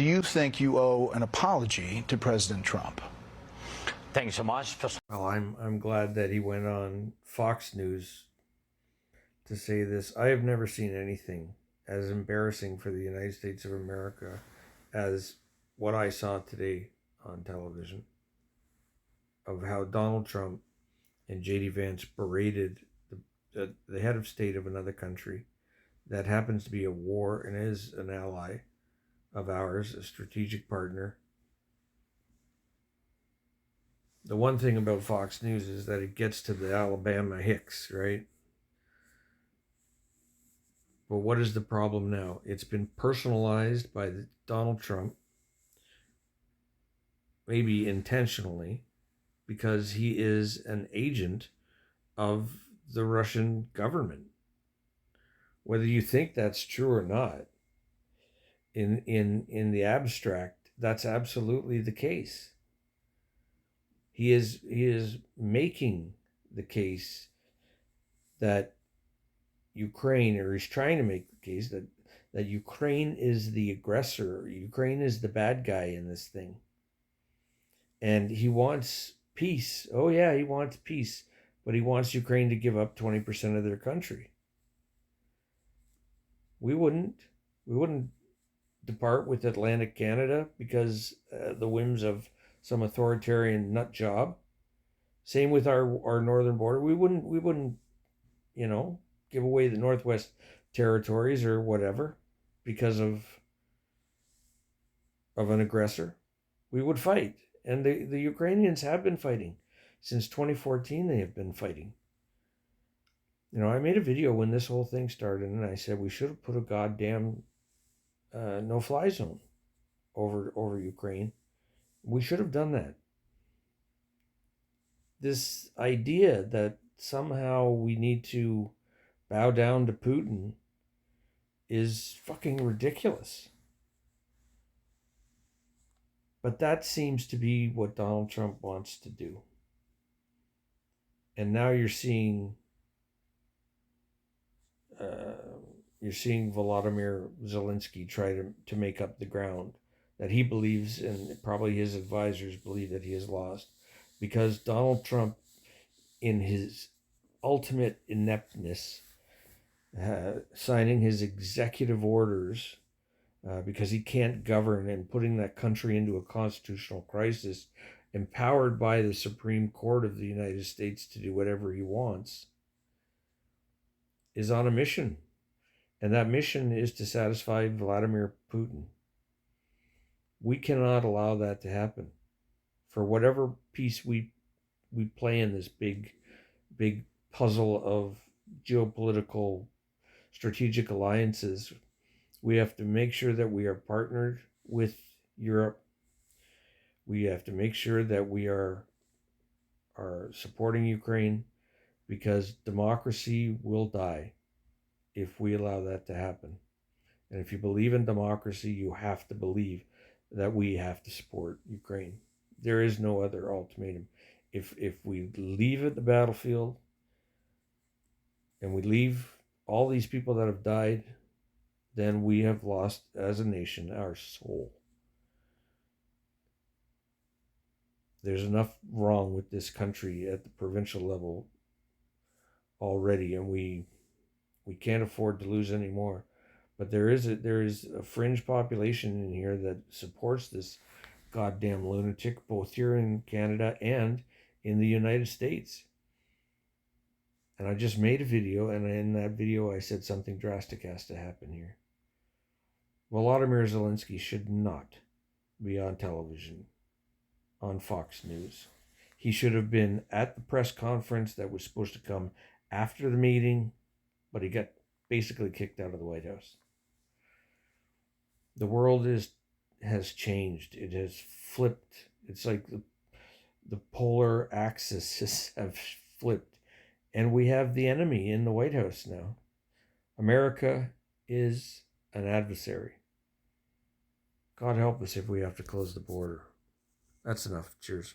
Do you think you owe an apology to President Trump? Thank you so much. Well, I'm glad that he went on Fox News to say this. I have never seen anything as embarrassing for the United States of America as what I saw today on television of how Donald Trump and J.D. Vance berated the head of state of another country that happens to be a war and is an ally of ours, a strategic partner. The one thing about Fox News is that it gets to the Alabama hicks, right? But what is the problem now? It's been personalized by Donald Trump, maybe intentionally, because he is an agent of the Russian government. Whether you think that's true or not, in the abstract, that's absolutely the case. He is making the case that Ukraine, or he's trying to make the case that Ukraine is the aggressor. Ukraine is the bad guy in this thing. And he wants peace. Oh yeah, he wants peace, but he wants Ukraine to give up 20% of their country. We wouldn't depart with Atlantic Canada because the whims of some authoritarian nut job. Same with our northern border. We wouldn't, give away the Northwest Territories or whatever because of an aggressor. We would fight. And the Ukrainians have been fighting. Since 2014, they have been fighting. I made a video when this whole thing started, and I said we should have put a goddamn no-fly zone over Ukraine. We should have done that. This idea that somehow we need to bow down to Putin is fucking ridiculous. But that seems to be what Donald Trump wants to do. And now you're seeing Volodymyr Zelensky try to make up the ground that he believes, and probably his advisors believe, that he has lost, because Donald Trump, in his ultimate ineptness, signing his executive orders because he can't govern, and putting that country into a constitutional crisis, empowered by the Supreme Court of the United States to do whatever he wants, is on a mission. And that mission is to satisfy Vladimir Putin. We cannot allow that to happen. For whatever piece we play in this big puzzle of geopolitical strategic alliances, we have to make sure that we are partnered with Europe. We have to make sure that we are supporting Ukraine, because democracy will die if we allow that to happen. And if you believe in democracy, you have to believe that we have to support Ukraine. There is no other ultimatum. If we leave at the battlefield and we leave all these people that have died, then we have lost as a nation our soul. There's enough wrong with this country at the provincial level already, and we can't afford to lose any more. But there is a fringe population in here that supports this goddamn lunatic, both here in Canada and in the United States. And I just made a video, and in that video I said something drastic has to happen here. Volodymyr Zelensky should not be on television, on Fox News. He should have been at the press conference that was supposed to come after the meeting, but he got basically kicked out of the White House. The world has changed. It has flipped. It's like the polar axes have flipped, and we have the enemy in the White House now. America is an adversary. God help us if we have to close the border. That's enough. Cheers.